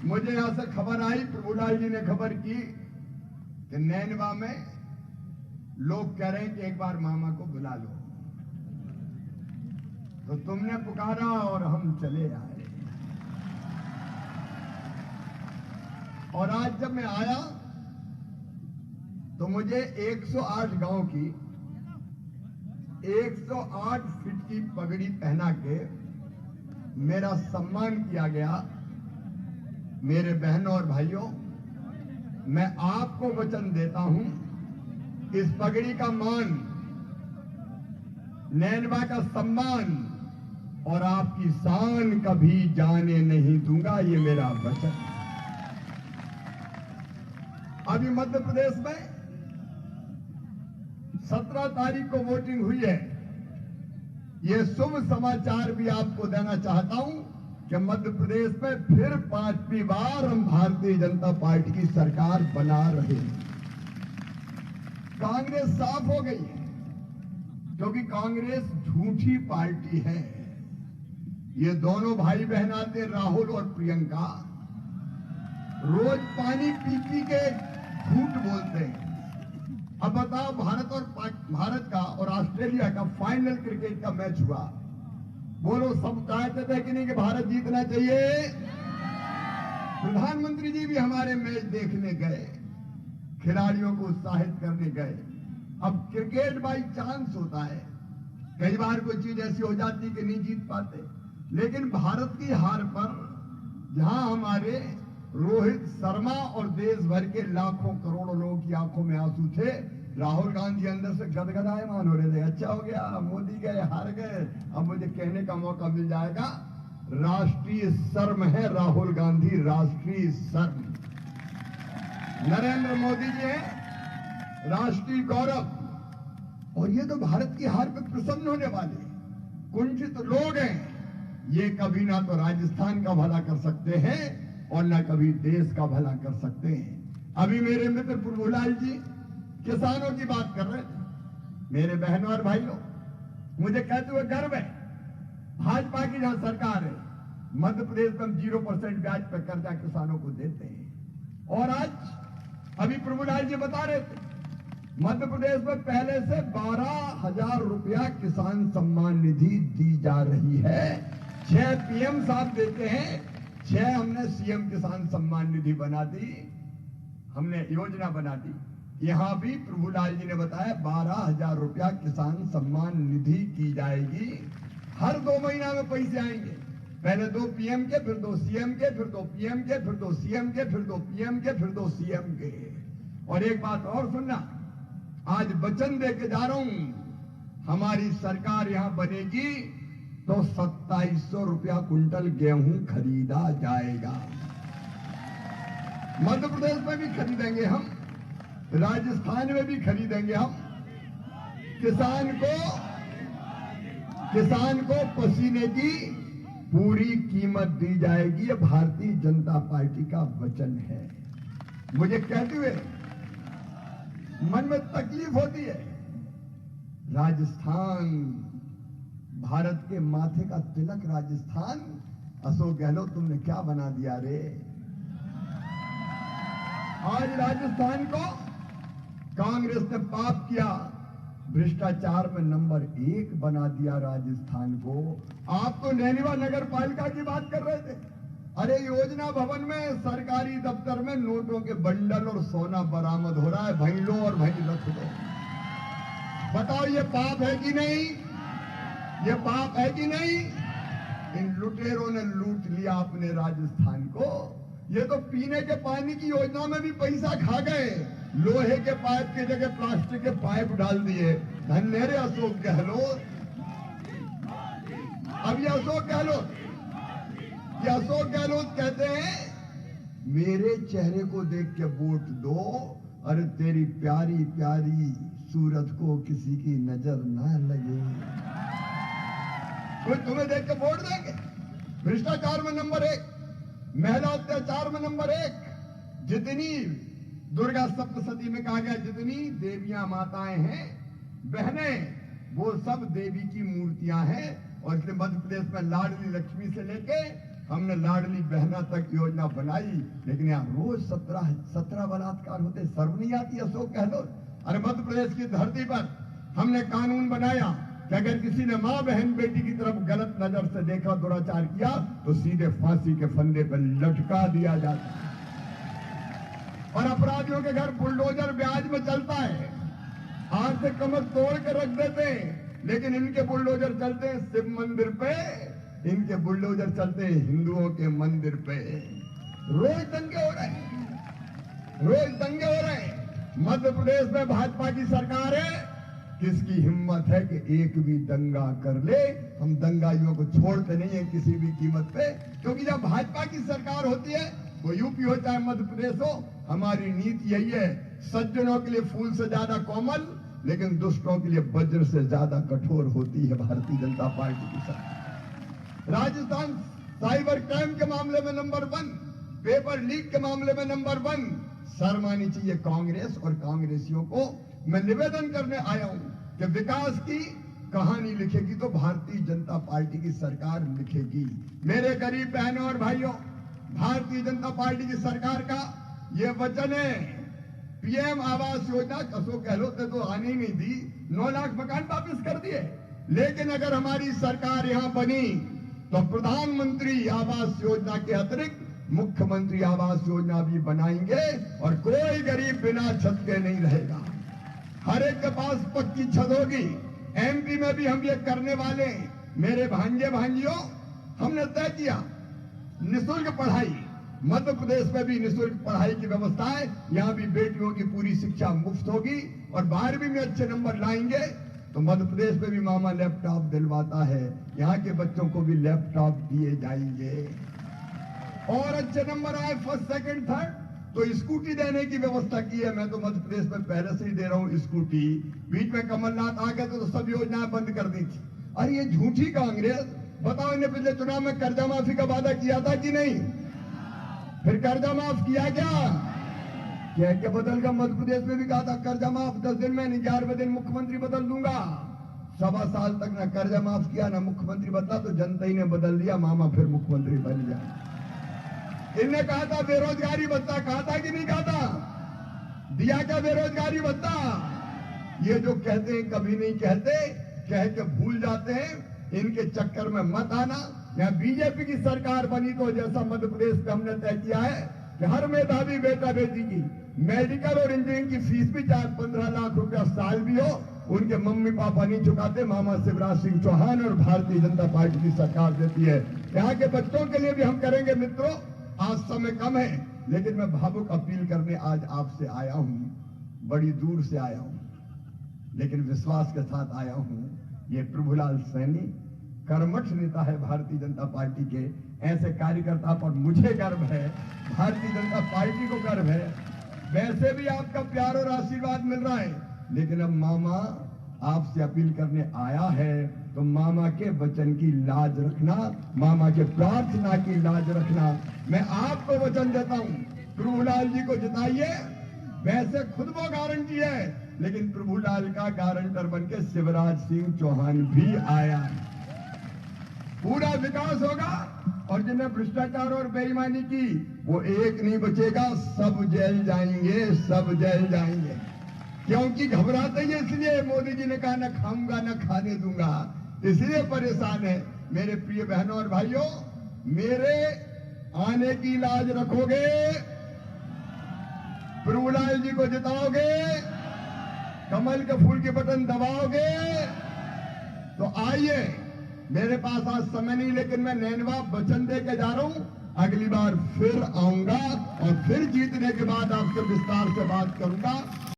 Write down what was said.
मुझे यहां से खबर आई, प्रभुलाल जी ने खबर की कि नैनवा में लोग कह रहे हैं कि एक बार मामा को बुला लो, तो तुमने पुकारा और हम चले आए। और आज जब मैं आया तो मुझे 108 गांव की 108 फीट की पगड़ी पहना के मेरा सम्मान किया गया। मेरे बहनों और भाइयों, मैं आपको वचन देता हूं, इस पगड़ी का मान, नैनवा का सम्मान और आपकी शान कभी जाने नहीं दूंगा, ये मेरा वचन। अभी मध्य प्रदेश में 17 तारीख को वोटिंग हुई है। ये शुभ समाचार भी आपको देना चाहता हूं कि मध्य प्रदेश में फिर 5वीं बार हम भारतीय जनता पार्टी की सरकार बना रहे हैं। कांग्रेस साफ हो गई है, क्योंकि कांग्रेस झूठी पार्टी है। ये दोनों भाई बहन आते, राहुल और प्रियंका, रोज पानी पी पी के झूठ बोलते हैं। अब बताओ, भारत का और ऑस्ट्रेलिया का फाइनल क्रिकेट का मैच हुआ, बोलो सब चाहते थे कि नहीं कि भारत जीतना चाहिए? प्रधानमंत्री जी भी हमारे मैच देखने गए, खिलाड़ियों को उत्साहित करने गए। अब क्रिकेट बाई चांस होता है, कई बार कोई चीज ऐसी हो जाती कि नहीं जीत पाते, लेकिन भारत की हार पर जहां हमारे रोहित शर्मा और देश भर के लाखों करोड़ों लोगों की आंखों में आंसू थे, राहुल गांधी अंदर से गदगदायमान हो रहे थे। अच्छा हो गया, मोदी गए, हार गए, अब मुझे कहने का मौका मिल जाएगा। राष्ट्रीय शर्म है राहुल गांधी, राष्ट्रीय शर्म। नरेंद्र मोदी जी हैं राष्ट्रीय गौरव। और ये तो भारत की हार पर प्रसन्न होने वाले कुंठित लोग हैं। ये कभी ना तो राजस्थान का भला कर सकते हैं और ना कभी देश का भला कर सकते हैं। अभी मेरे मित्र प्रभुलाल जी किसानों की बात कर रहे थे। मेरे बहनों और भाइयों, मुझे कहते हुए गर्व है, भाजपा की जहां सरकार है, मध्य प्रदेश में हम 0% ब्याज पर कर्जा किसानों को देते हैं। और आज अभी प्रभुलाल जी बता रहे थे, मध्य प्रदेश में पहले से 12,000 रुपया किसान सम्मान निधि दी जा रही है। 6 पीएम साहब देते हैं, 6 हमने सीएम किसान सम्मान निधि बना दी, हमने योजना बना दी। यहां भी प्रभुलाल जी ने बताया 12,000 रुपया किसान सम्मान निधि की जाएगी। हर 2 महीना में पैसे आएंगे, पहले 2 पीएम के, फिर 2 सीएम के, फिर 2 पीएम के, फिर 2 सीएम के, फिर 2 पीएम के, फिर 2 सीएम के। और एक बात और सुनना, आज वचन दे के जा रहा हूं, हमारी सरकार यहां बनेगी तो 2700 रुपया कुंटल गेहूं खरीदा जाएगा। मध्य प्रदेश में भी खरीदेंगे हम, राजस्थान में भी खरीदेंगे हम। किसान को पसीने की पूरी कीमत दी जाएगी। ये भारतीय जनता पार्टी का वचन है। मुझे कहते हुए मन में तकलीफ होती है। राजस्थान, भारत के माथे का तिलक राजस्थान, अशोक गहलोत तुमने क्या बना दिया रे। आज राजस्थान को कांग्रेस ने पाप किया, भ्रष्टाचार में नंबर 1 बना दिया राजस्थान को। आप तो नैनीवा नगर पालिका की बात कर रहे थे। अरे योजना भवन में, सरकारी दफ्तर में नोटों के बंडल और सोना बरामद हो रहा है। भाई लो और भाई रख दो। बताओ ये पाप है कि नहीं? ये पाप है कि नहीं? इन लुटेरों ने लूट लिया अपने राजस्थान को। ये तो पीने के पानी की योजना में भी पैसा खा गए, लोहे के पाइप की जगह प्लास्टिक के पाइप डाल दिए। धन्य रे अशोक गहलोत। अब ये अशोक गहलोत कहते हैं मेरे चेहरे को देख के वोट दो, अरे तेरी प्यारी प्यारी सूरत को किसी की नजर ना लगे। कोई तुम्हें देख के वोट देंगे? भ्रष्टाचार में नंबर 1, महिला अत्याचार में नंबर 1। जितनी दुर्गा सप्तशती में कहा गया जितनी देवियां माताएं हैं, बहनें, वो सब देवी की मूर्तियां हैं। और इसलिए मध्य प्रदेश में लाडली लक्ष्मी से लेके हमने लाडली बहना तक योजना बनाई, लेकिन यहाँ रोज 17 बलात्कार होते, शर्म नहीं आती अशोक गहलोत? अरे मध्य प्रदेश की धरती पर हमने कानून बनाया कि अगर किसी ने माँ बहन बेटी की तरफ गलत नजर से देखा, दुराचार किया, तो सीधे फांसी के फंदे पर लटका दिया जाता है। और अपराधियों के घर बुलडोजर ब्याज में चलता है, आज से कमर तोड़ के रख देते हैं, लेकिन इनके बुलडोजर चलते हैं शिव मंदिर पे, इनके बुलडोजर चलते हैं हिंदुओं के मंदिर पे। रोज दंगे हो रहे हैं, रोज दंगे हो रहे हैं। मध्य प्रदेश में भाजपा की सरकार है, किसकी हिम्मत है कि एक भी दंगा कर ले? हम दंगाइयों को छोड़ते नहीं है किसी भी कीमत पे, क्योंकि जब भाजपा की सरकार होती है, वो यूपी हो चाहे मध्य प्रदेश हो, हमारी नीति यही है, सज्जनों के लिए फूल से ज्यादा कोमल, लेकिन दुष्टों के लिए वज्र से ज्यादा कठोर होती है भारतीय जनता पार्टी की सरकार। राजस्थान साइबर क्राइम के मामले में नंबर 1, पेपर लीक के मामले में नंबर 1। शर्म आनी चाहिए कांग्रेस और कांग्रेसियों को। मैं निवेदन करने आया हूं कि विकास की कहानी लिखेगी तो भारतीय जनता पार्टी की सरकार लिखेगी। मेरे गरीब बहनों और भाइयों, भारतीय जनता पार्टी की सरकार का ये वचन है। पीएम आवास योजना अशोक गहलोत ने तो आने ही नहीं दी, 9 लाख मकान वापस कर दिए, लेकिन अगर हमारी सरकार यहां बनी तो प्रधानमंत्री आवास योजना के अतिरिक्त मुख्यमंत्री आवास योजना भी बनाएंगे और कोई गरीब बिना छत के नहीं रहेगा। हर एक के पास पक्की छत होगी। एमपी में भी हम ये करने वाले हैं। मेरे भांजे भांजियों, हमने तय किया निःशुल्क पढ़ाई, मध्य प्रदेश में भी निःशुल्क पढ़ाई की व्यवस्था है। यहाँ भी बेटियों की पूरी शिक्षा मुफ्त होगी और 12वीं में अच्छे नंबर लाएंगे तो मध्य प्रदेश में भी मामा लैपटॉप दिलवाता है, यहाँ के बच्चों को भी लैपटॉप दिए जाएंगे। और अच्छे नंबर आए फर्स्ट सेकंड थर्ड तो स्कूटी देने की व्यवस्था की है। मैं तो मध्य प्रदेश में पहले से ही दे रहा हूँ स्कूटी। बीच में कमलनाथ आ गए तो सब योजनाएं बंद कर दी थी। अरे ये झूठी कांग्रेस, बताओ इन्हें पिछले चुनाव में कर्जा माफी का वादा किया था कि नहीं? फिर कर्जा माफ किया क्या? कह के बदल का मध्य प्रदेश में भी कहा था कर्जा माफ 10 दिन में, 11वें दिन मुख्यमंत्री बदल दूंगा। 1.25 साल तक ना कर्जा माफ किया ना मुख्यमंत्री बदला, तो जनता ही ने बदल दिया, मामा फिर मुख्यमंत्री बन गया। इनने कहा था बेरोजगारी भत्ता, कहा था कि नहीं कहा था? दिया क्या बेरोजगारी भत्ता? ये जो कहते हैं कभी नहीं कहते, कह के भूल जाते हैं। इनके चक्कर में मत आना। यहाँ बीजेपी की सरकार बनी तो जैसा मध्य प्रदेश में हमने तय किया है कि हर मेधावी बेटा बेटी की मेडिकल और इंजीनियरिंग की फीस भी चाहे 15 लाख रुपया साल भी हो, उनके मम्मी पापा नहीं चुकाते, मामा शिवराज सिंह चौहान और भारतीय जनता पार्टी की सरकार देती है। यहाँ के बच्चों के लिए भी हम करेंगे। मित्रों, आज समय कम है, लेकिन मैं भावुक अपील करने आज आपसे आया हूं। बड़ी दूर से आया हूं, लेकिन विश्वास के साथ आया हूं। ये प्रभुलाल सैनी कर्मठ नेता है भारतीय जनता पार्टी के। ऐसे कार्यकर्ता पर मुझे गर्व है, भारतीय जनता पार्टी को गर्व है। वैसे भी आपका प्यार और आशीर्वाद मिल रहा है, लेकिन अब मामा आपसे अपील करने आया है तो मामा के वचन की लाज रखना, मामा के प्रार्थना की लाज रखना। मैं आपको वचन देता हूं, प्रभुलाल जी को जिताइए। वैसे खुद वो गारंटी है, लेकिन प्रभुलाल का गारंटर बनके शिवराज सिंह चौहान भी आया। पूरा विकास होगा और जिन्हें भ्रष्टाचार और बेईमानी की वो एक नहीं बचेगा, सब जेल जाएंगे, सब जेल जाएंगे। क्योंकि घबराते ही इसलिए मोदी जी ने कहा न खाऊंगा न खाने दूंगा, इसलिए परेशान है। मेरे प्रिय बहनों और भाइयों, मेरे आने की लाज रखोगे, प्रभुलाल जी को जिताओगे, कमल के फूल के बटन दबाओगे, तो आइए। मेरे पास आज समय नहीं, लेकिन मैं नैनवा वचन दे के जा रहा हूं, अगली बार फिर आऊंगा और फिर जीतने के बाद आपसे विस्तार से बात करूंगा।